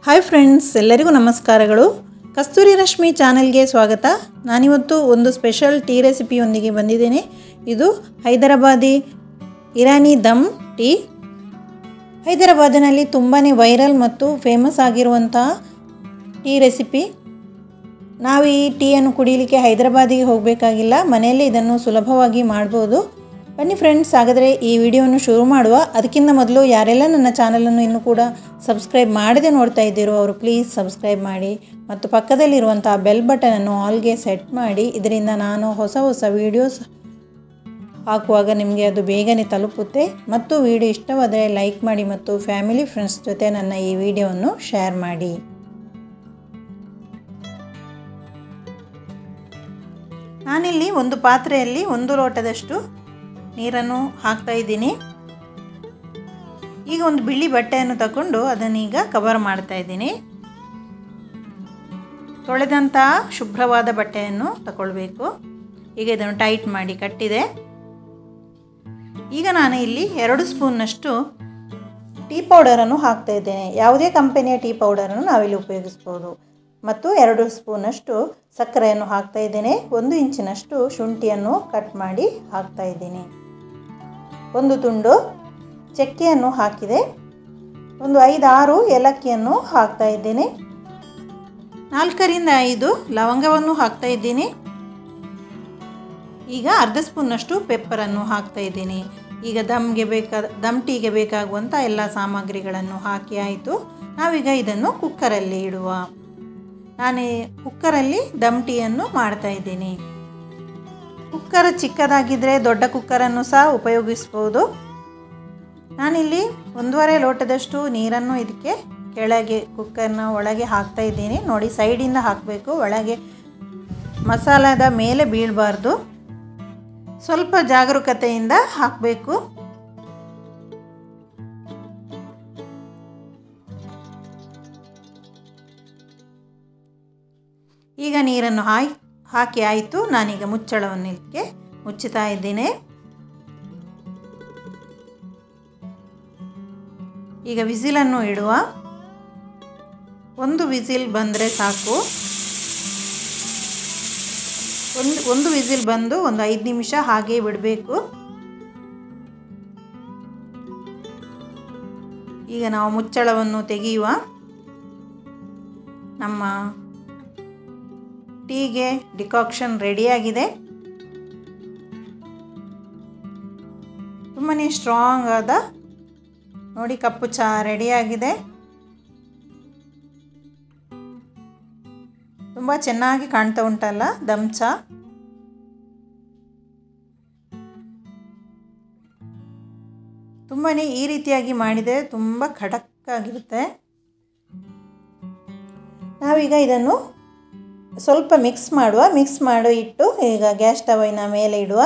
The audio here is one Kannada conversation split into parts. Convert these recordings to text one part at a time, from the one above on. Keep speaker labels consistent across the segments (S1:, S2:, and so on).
S1: ಹಾಯ್ ಫ್ರೆಂಡ್ಸ್, ಎಲ್ಲರಿಗೂ ನಮಸ್ಕಾರಗಳು. ಕಸ್ತೂರಿ ರಶ್ಮಿ ಚಾನೆಲ್ಗೆ ಸ್ವಾಗತ. ನಾನಿವತ್ತು ಒಂದು ಸ್ಪೆಷಲ್ ಟೀ ರೆಸಿಪಿಯೊಂದಿಗೆ ಬಂದಿದ್ದೇನೆ. ಇದು ಹೈದರಾಬಾದಿ ಇರಾನಿ ದಮ್ ಟೀ. ಹೈದರಾಬಾದಿನಲ್ಲಿ ತುಂಬಾ ವೈರಲ್ ಮತ್ತು ಫೇಮಸ್ ಆಗಿರುವಂತಹ ಟೀ ರೆಸಿಪಿ. ನಾವು ಈ ಟೀಯನ್ನು ಕುಡಿಯಲಿಕ್ಕೆ ಹೈದರಾಬಾದಿಗೆ ಹೋಗಬೇಕಾಗಿಲ್ಲ, ಮನೆಯಲ್ಲೇ ಇದನ್ನು ಸುಲಭವಾಗಿ ಮಾಡ್ಬೋದು. ಬನ್ನಿ ಫ್ರೆಂಡ್ಸ್, ಹಾಗಾದರೆ ಈ ವಿಡಿಯೋವನ್ನು ಶುರು ಮಾಡುವ. ಅದಕ್ಕಿಂತ ಮೊದಲು ಯಾರೆಲ್ಲ ನನ್ನ ಚಾನಲನ್ನು ಇನ್ನೂ ಕೂಡ ಸಬ್ಸ್ಕ್ರೈಬ್ ಮಾಡದೆ ನೋಡ್ತಾ ಇದ್ದೀರೋ ಅವರು ಪ್ಲೀಸ್ ಸಬ್ಸ್ಕ್ರೈಬ್ ಮಾಡಿ ಮತ್ತು ಪಕ್ಕದಲ್ಲಿರುವಂಥ ಬೆಲ್ ಬಟನನ್ನು ಆಲ್ಗೆ ಸೆಟ್ ಮಾಡಿ. ಇದರಿಂದ ನಾನು ಹೊಸ ವೀಡಿಯೋಸ್ ಹಾಕುವಾಗ ನಿಮಗೆ ಅದು ಬೇಗನೆ ತಲುಪುತ್ತೆ. ಮತ್ತು ವಿಡಿಯೋ ಇಷ್ಟವಾದರೆ ಲೈಕ್ ಮಾಡಿ ಮತ್ತು ಫ್ಯಾಮಿಲಿ ಫ್ರೆಂಡ್ಸ್ ಜೊತೆ ನನ್ನ ಈ ವಿಡಿಯೋವನ್ನು ಶೇರ್ ಮಾಡಿ. ನಾನಿಲ್ಲಿ ಒಂದು ಪಾತ್ರೆಯಲ್ಲಿ 1 ಲೋಟದಷ್ಟು ನೀರನ್ನು ಹಾಕ್ತಾ ಇದ್ದೀನಿ. ಈಗ ಒಂದು ಬಿಳಿ ಬಟ್ಟೆಯನ್ನು ತಗೊಂಡು ಅದನ್ನೀಗ ಕವರ್ ಮಾಡ್ತಾ ಇದ್ದೀನಿ. ತೊಳೆದಂತಹ ಶುಭ್ರವಾದ ಬಟ್ಟೆಯನ್ನು ತಗೊಳ್ಬೇಕು. ಈಗ ಇದನ್ನು ಟೈಟ್ ಮಾಡಿ ಕಟ್ಟಿದೆ. ಈಗ ನಾನು ಇಲ್ಲಿ 2 ಸ್ಪೂನ್ನಷ್ಟು ಟೀ ಪೌಡರನ್ನು ಹಾಕ್ತಾ ಇದ್ದೇನೆ. ಯಾವುದೇ ಕಂಪನಿಯ ಟೀ ಪೌಡರನ್ನು ನಾವಿಲ್ಲಿ ಉಪಯೋಗಿಸ್ಬೋದು. ಮತ್ತು 2 ಸ್ಪೂನಷ್ಟು ಸಕ್ಕರೆಯನ್ನು ಹಾಕ್ತಾ ಇದ್ದೇನೆ. 1 ಇಂಚಿನಷ್ಟು ಶುಂಠಿಯನ್ನು ಕಟ್ ಮಾಡಿ ಹಾಕ್ತಾ ಇದ್ದೀನಿ. 1 ತುಂಡು ಚಕ್ಕೆಯನ್ನು ಹಾಕಿದೆ. ಒಂದು 5-6 ಏಲಕ್ಕಿಯನ್ನು ಹಾಕ್ತಾ ಇದ್ದೇನೆ. 4 ರಿಂದ 5 ಲವಂಗವನ್ನು ಹಾಕ್ತಾ ಇದ್ದೀನಿ. ಈಗ ಅರ್ಧ ಸ್ಪೂನ್ನಷ್ಟು ಪೆಪ್ಪರನ್ನು ಹಾಕ್ತಾ ಇದ್ದೀನಿ. ಈಗ ದಮ್ ಟೀಗೆ ಬೇಕಾಗುವಂಥ ಎಲ್ಲ ಸಾಮಗ್ರಿಗಳನ್ನು ಹಾಕಿ ಆಯಿತು. ನಾವೀಗ ಇದನ್ನು ಕುಕ್ಕರಲ್ಲಿ ಇಡುವ. ನಾನು ಕುಕ್ಕರಲ್ಲಿ ದಮ್ ಟೀಯನ್ನು ಮಾಡ್ತಾ ಇದ್ದೀನಿ. ಕುಕ್ಕರ್ ಚಿಕ್ಕದಾಗಿದ್ದರೆ ದೊಡ್ಡ ಕುಕ್ಕರನ್ನು ಸಹ ಉಪಯೋಗಿಸ್ಬೋದು. ನಾನಿಲ್ಲಿ 1.5 ಲೋಟದಷ್ಟು ನೀರನ್ನು ಇದಕ್ಕೆ ಕೆಳಗೆ ಕುಕ್ಕರ್ನ ಒಳಗೆ ಹಾಕ್ತಾ ಇದ್ದೀನಿ. ನೋಡಿ, ಸೈಡಿಂದ ಹಾಕಬೇಕು, ಒಳಗೆ ಮಸಾಲದ ಮೇಲೆ ಬೀಳಬಾರ್ದು. ಸ್ವಲ್ಪ ಜಾಗರೂಕತೆಯಿಂದ ಹಾಕಬೇಕು. ಈಗ ನೀರನ್ನು ಹಾಕಿ ಆಯಿತು. ನಾನೀಗ ಮುಚ್ಚಳವನ್ನು ಇದಕ್ಕೆ ಮುಚ್ಚುತ್ತಾ ಇದ್ದೀನಿ. ಈಗ ವಿಸಿಲನ್ನು ಇಡುವ. 1 ವಿಸಿಲ್ ಬಂದರೆ ಸಾಕು. ಒಂದು ವಿಸಿಲ್ ಬಂದು ಒಂದು 5 ನಿಮಿಷ ಹಾಗೆ ಬಿಡಬೇಕು. ಈಗ ನಾವು ಮುಚ್ಚಳವನ್ನು ತೆಗೆಯುವ. ನಮ್ಮ ಟೀಗೆ ಡಿಕಾಕ್ಷನ್ ರೆಡಿಯಾಗಿದೆ. ತುಂಬಾ ಸ್ಟ್ರಾಂಗ್ ಆದ ನೋಡಿ ಕಪ್ಪು ಚಹಾ ರೆಡಿಯಾಗಿದೆ. ತುಂಬ ಚೆನ್ನಾಗಿ ಕಾಣ್ತಾ ಉಂಟಲ್ಲ ದಮ್ ಚಹಾ. ತುಂಬಾ ಈ ರೀತಿಯಾಗಿ ಮಾಡಿದರೆ ತುಂಬ ಖಡಕ್ ಆಗಿರುತ್ತೆ. ನಾವೀಗ ಇದನ್ನು ಸ್ವಲ್ಪ ಮಿಕ್ಸ್ ಮಾಡಿ ಇಟ್ಟು ಈಗ ಗ್ಯಾಸ್ ಸ್ಟವಿನ ಮೇಲೆ ಇಡುವ.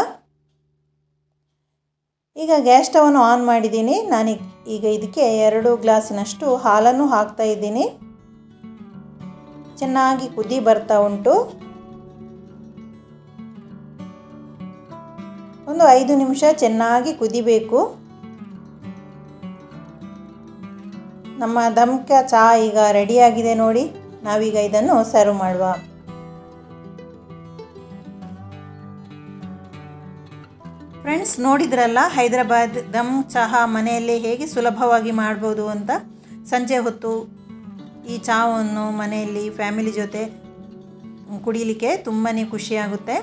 S1: ಈಗ ಗ್ಯಾಸ್ ಸ್ಟವನ್ನು ಆನ್ ಮಾಡಿದ್ದೀನಿ. ನಾನು ಈಗ ಇದಕ್ಕೆ 2 ಗ್ಲಾಸಿನಷ್ಟು ಹಾಲನ್ನು ಹಾಕ್ತಾ ಇದ್ದೀನಿ. ಚೆನ್ನಾಗಿ ಕುದಿ ಬರ್ತಾ ಉಂಟು. ಒಂದು 5 ನಿಮಿಷ ಚೆನ್ನಾಗಿ ಕುದಿಬೇಕು. ನಮ್ಮ ದಮ್ಕ ಚಹಾ ಈಗ ರೆಡಿಯಾಗಿದೆ ನೋಡಿ. ನಾವೀಗ ಇದನ್ನು ಸರ್ವ್ ಮಾಡುವ. ಫ್ರೆಂಡ್ಸ್, ನೋಡಿದ್ರಲ್ಲ ಹೈದರಾಬಾದ್ ದಮ್ ಚಹಾ ಮನೆಯಲ್ಲೇ ಹೇಗೆ ಸುಲಭವಾಗಿ ಮಾಡ್ಬೋದು ಅಂತ. ಸಂಜೆ ಹೊತ್ತು ಈ ಚಹಾವನ್ನು ಮನೆಯಲ್ಲಿ ಫ್ಯಾಮಿಲಿ ಜೊತೆ ಕುಡಿಯಲಿಕ್ಕೆ ತುಂಬಾ ಖುಷಿಯಾಗುತ್ತೆ.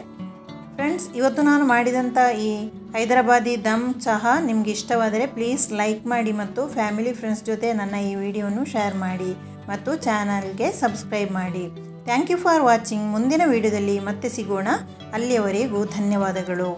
S1: ಫ್ರೆಂಡ್ಸ್, ಇವತ್ತು ನಾನು ಮಾಡಿದಂಥ ಈ ಹೈದರಾಬಾದಿ ದಮ್ ಚಹಾ ನಿಮಗೆ ಇಷ್ಟವಾದರೆ ಪ್ಲೀಸ್ ಲೈಕ್ ಮಾಡಿ ಮತ್ತು ಫ್ಯಾಮಿಲಿ ಫ್ರೆಂಡ್ಸ್ ಜೊತೆ ನನ್ನ ಈ ವಿಡಿಯೋವನ್ನು ಶೇರ್ ಮಾಡಿ ಮತ್ತು ಚಾನಲ್ಗೆ ಸಬ್ಸ್ಕ್ರೈಬ್ ಮಾಡಿ. Thank you for watching. ಮುಂದಿನ ವಿಡಿಯೋದಲ್ಲಿ ಮತ್ತೆ ಸಿಗೋಣ. ಅಲ್ಲಿಯವರೆಗೂ ಧನ್ಯವಾದಗಳು.